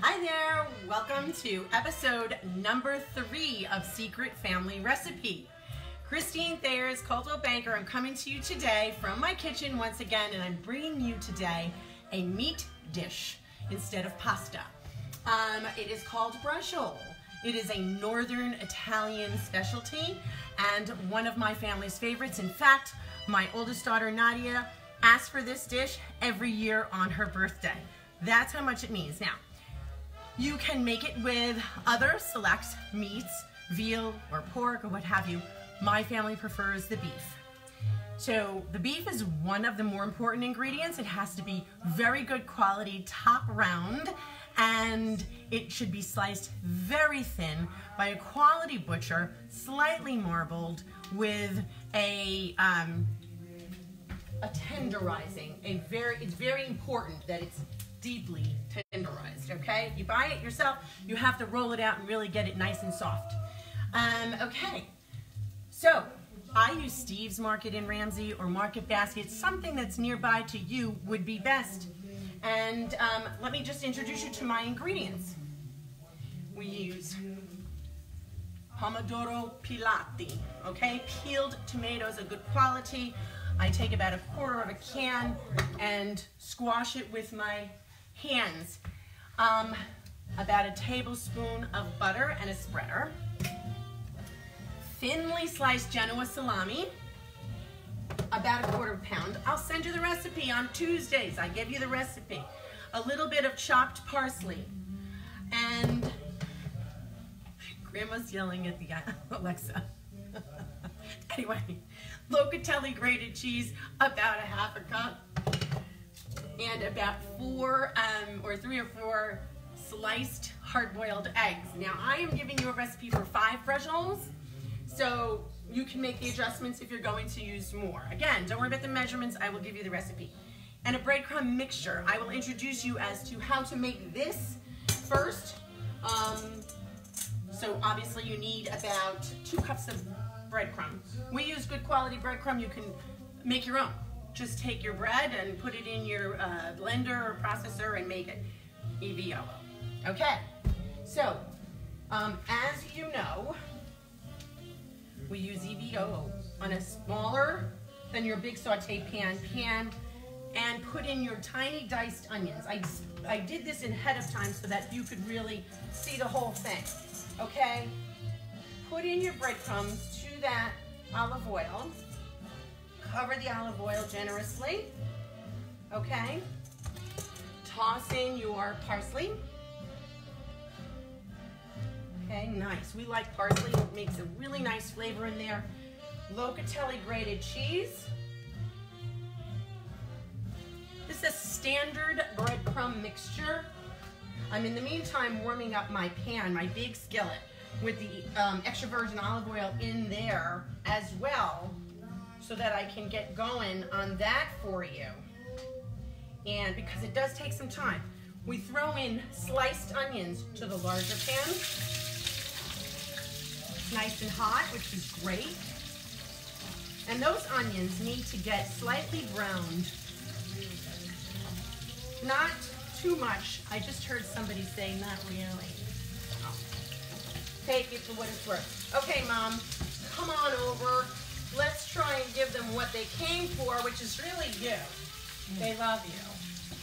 Hi there, welcome to episode number 3 of Secret Family Recipe. Christine Thayer's Coldwell Banker. I'm coming to you today from my kitchen once again, and I'm bringing you today a meat dish instead of pasta. It is called Braciole. It is a northern Italian specialty and one of my family's favorites. In fact, my oldest daughter Nadia asks for this dish every year on her birthday. That's how much it means. Now, you can make it with other select meats, veal or pork or what have you. My family prefers the beef. So the beef is one of the more important ingredients. It has to be very good quality, top round, and it should be sliced very thin by a quality butcher, slightly marbled with a tenderizing. It's very important that it's deeply tenderized, okay? If you buy it yourself, you have to roll it out and really get it nice and soft. Okay, so I use Steve's Market in Ramsey or Market Basket. Something that's nearby to you would be best. And let me just introduce you to my ingredients. We use pomodoro pilati, okay? Peeled tomatoes of good quality. I take about 1/4 of a can and squash it with my hands. About a tablespoon of butter and a spreader. Thinly sliced Genoa salami, about 1/4 pound. I'll send you the recipe on Tuesdays. I give you the recipe. A little bit of chopped parsley. And Grandma's yelling at the Alexa. Anyway, locatelli grated cheese, about 1/2 cup. And about 3 or 4 sliced hard-boiled eggs. Now, I am giving you a recipe for 5 bracioles, so you can make the adjustments if you're going to use more. Again, don't worry about the measurements. I will give you the recipe. And a breadcrumb mixture. I will introduce you as to how to make this first. So obviously you need about 2 cups of breadcrumb. We use good quality breadcrumb. You can make your own. Just take your bread and put it in your blender or processor and make it EVO. Okay, so as you know, we use EVO on a smaller than your big saute pan and put in your tiny diced onions. I did this ahead of time so that you could really see the whole thing. Okay, put in your breadcrumbs to that olive oil. Cover the olive oil generously. Okay, toss in your parsley. Okay, nice. We like parsley. It makes a really nice flavor in there. Locatelli grated cheese. This is a standard breadcrumb mixture. I'm in the meantime warming up my pan, my big skillet, with the extra virgin olive oil in there as well, so that I can get going on that for you. And because it does take some time, we throw in sliced onions to the larger pan. It's nice and hot, which is great. And those onions need to get slightly browned. Not too much. I just heard somebody say, not really. Oh. Take it for what it's worth. Okay, Mom, come on over. Let's try and give them what they came for, which is really you. They love you.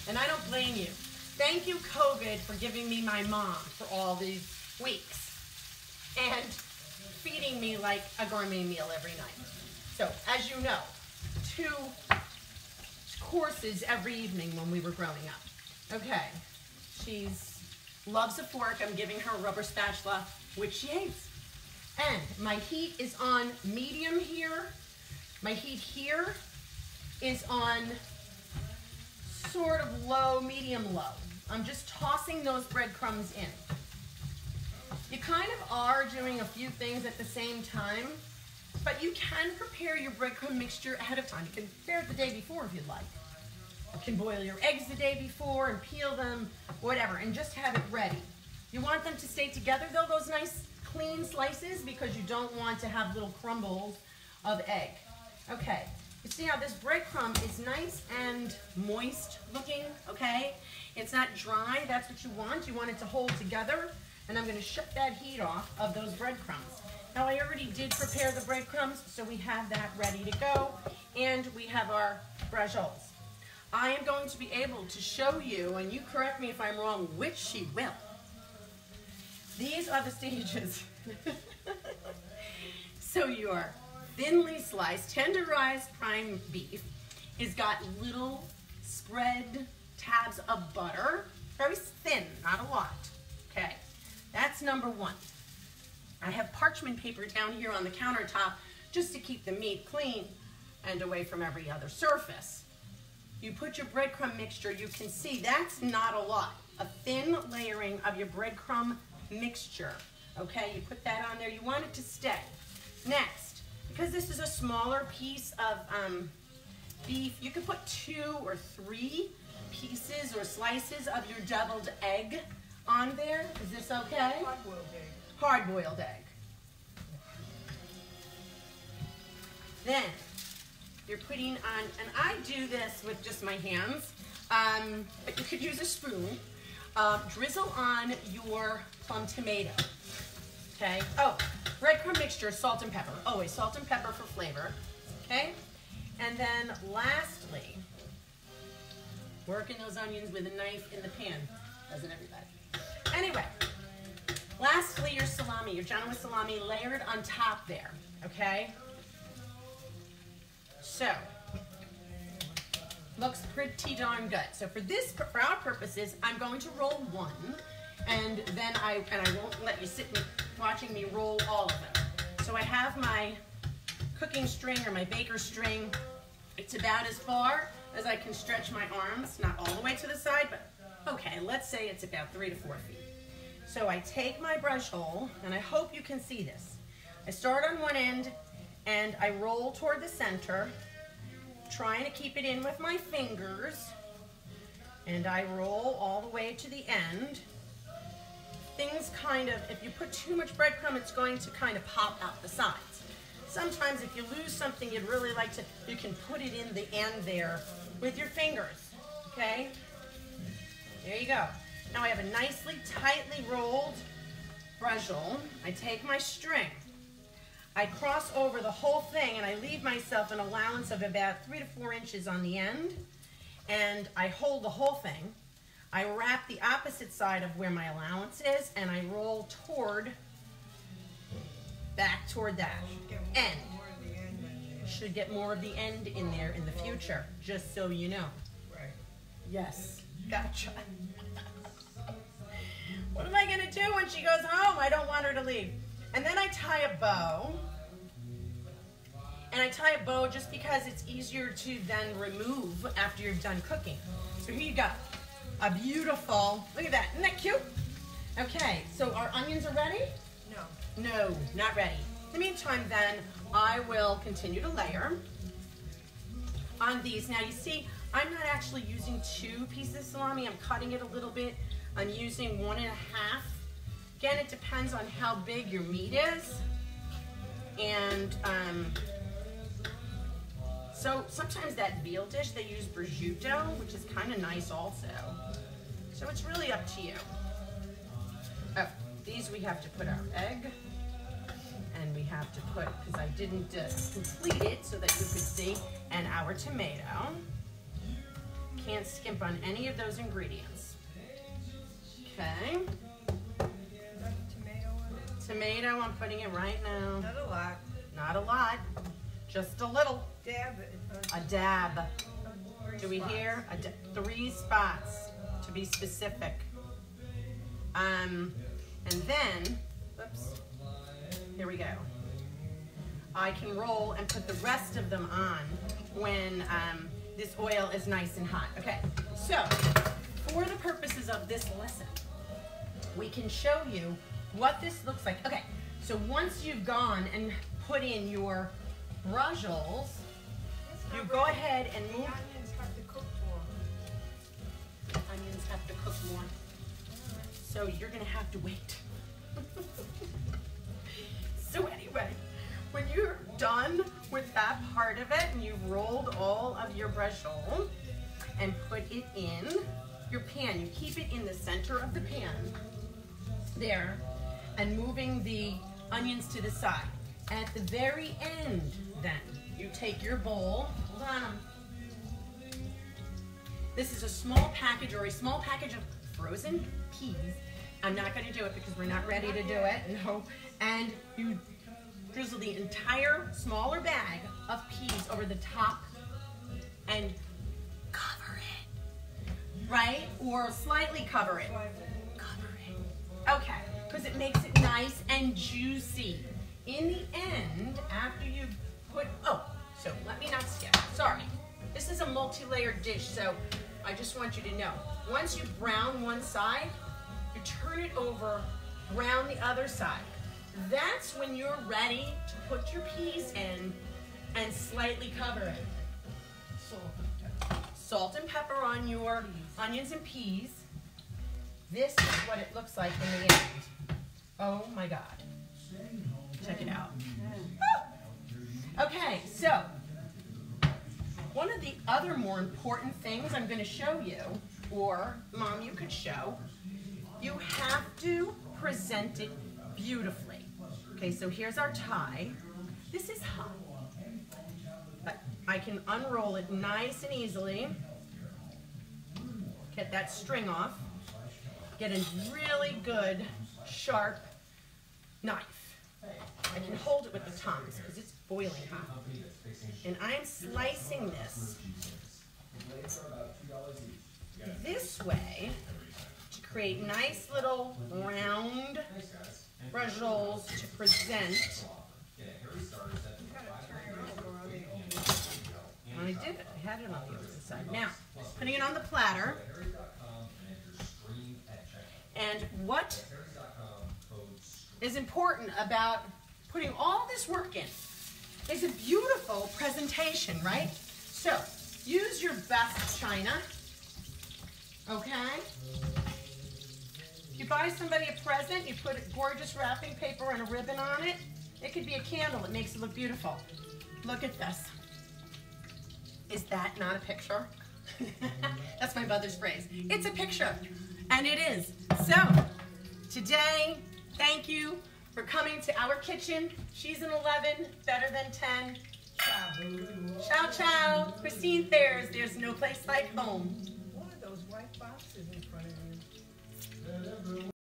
And I don't blame you. Thank you, COVID, for giving me my mom for all these weeks and feeding me like a gourmet meal every night. So, as you know, 2 courses every evening when we were growing up. Okay, she loves a fork. I'm giving her a rubber spatula, which she hates. And my heat is on medium here. My heat here is on sort of low, medium low. I'm just tossing those breadcrumbs in. You kind of are doing a few things at the same time, but you can prepare your breadcrumb mixture ahead of time. You can prepare it the day before if you'd like. You can boil your eggs the day before and peel them, whatever, and just have it ready. You want them to stay together though, those nice clean slices, because you don't want to have little crumbles of egg. Okay, You see how this breadcrumb is nice and moist looking, okay? It's not dry, that's what you want. You want it to hold together. And I'm gonna shut that heat off of those breadcrumbs. Now I already did prepare the breadcrumbs, so we have that ready to go. And we have our bracioles. I am going to be able to show you, and you correct me if I'm wrong, which she will. These are the stages. So your thinly sliced, tenderized prime beef has got little spread tabs of butter. Very thin, not a lot. Okay, that's number one. I have parchment paper down here on the countertop just to keep the meat clean and away from every other surface. You put your breadcrumb mixture, you can see that's not a lot. A thin layering of your breadcrumb mixture. Okay, you put that on there, you want it to stay. Next, because this is a smaller piece of beef, you can put 2 or 3 pieces or slices of your deviled egg on there. Is this okay? Hard-boiled egg. Hard-boiled egg. Then, you're putting on, and I do this with just my hands, but you could use a spoon. Drizzle on your plum tomato, okay? Oh, breadcrumb mixture, salt and pepper. Always salt and pepper for flavor, okay? And then lastly, working those onions with a knife in the pan, doesn't everybody? Anyway, lastly, your salami, your genoa salami layered on top there, okay? So, looks pretty darn good. So for our purposes, I'm going to roll one, and then I won't let you sit watching me roll all of them. So I have my cooking string or my baker string. It's about as far as I can stretch my arms, not all the way to the side, but okay, let's say it's about 3 to 4 feet. So I take my braciole, and I hope you can see this. I start on one end, and I roll toward the center, trying to keep it in with my fingers, and I roll all the way to the end. Things kind of, if you put too much breadcrumb, it's going to kind of pop out the sides. Sometimes if you lose something you'd really like to, you can put it in the end there with your fingers, okay? There you go. Now I have a nicely, tightly rolled braciole. I take my string. I cross over the whole thing, and I leave myself an allowance of about 3 to 4 inches on the end, and I hold the whole thing. I wrap the opposite side of where my allowance is, and I roll back toward that end. Should get more of the end in there in the future, just so you know. Right. Yes, gotcha. What am I gonna do when she goes home? I don't want her to leave. And then I tie a bow. And I tie a bow just because it's easier to then remove after you're done cooking. So here you go. A beautiful, look at that, isn't that cute? Okay, so our onions are ready? No. No, not ready. In the meantime then, I will continue to layer on these. Now you see, I'm not actually using 2 pieces of salami. I'm cutting it a little bit. I'm using 1 1/2. Again, it depends on how big your meat is. And so sometimes that veal dish, they use prosciutto, which is kind of nice also. So it's really up to you. Oh, these we have to put our egg. And we have to put, because I didn't complete it so that you could see, and our tomato. Can't skimp on any of those ingredients. Okay. Tomato, I'm putting it right now. Not a lot. Not a lot, just a little. Dab. A dab. Do we spots. hear? 3 spots, to be specific. And then, oops, here we go. I can roll and put the rest of them on when this oil is nice and hot. Okay, so for the purposes of this lesson, we can show you what this looks like. Okay, so once you've gone and put in your bracioles, you go ahead and move. The onions have to cook more. Onions have to cook more. So you're gonna have to wait. So anyway, when you're done with that part of it and you've rolled all of your braciole and put it in your pan, you keep it in the center of the pan there and moving the onions to the side. At the very end, then, you take your bowl. Hold on. This is a small package or a small package of frozen peas. I'm not going to do it because we're not ready to do it. No. And you drizzle the entire smaller bag of peas over the top and cover it. Right? Or slightly cover it. Cover it. Okay. Because it makes it nice and juicy. In the end, after you've put, so let me not skip. Sorry. This is a multi-layered dish, so I just want you to know. Once you brown one side, you turn it over, brown the other side. That's when you're ready to put your peas in and slightly cover it. Salt and pepper on your onions and peas. This is what it looks like in the end. Oh my God. Check it out. Okay, so one of the other more important things I'm going to show you, or Mom, you could show, you have to present it beautifully. Okay, so here's our tie. This is hot, but I can unroll it nice and easily. Get that string off. Get a really good, sharp knife. I can hold it with the tongs because it's boiling hot. And I'm slicing this way to create nice little round bracioles to present. I did it. I had it on the other side. Now, putting it on the platter. And what is important about putting all this work in is a beautiful presentation, right? So, use your best china, okay? If you buy somebody a present, you put a gorgeous wrapping paper and a ribbon on it. It could be a candle. It makes it look beautiful. Look at this. Is that not a picture? That's my mother's phrase. It's a picture, and it is. So, today, thank you for coming to our kitchen. She's an 11, better than 10. Ciao, ciao. Christine Thayer's, there's no place like home. One of those white boxes in front of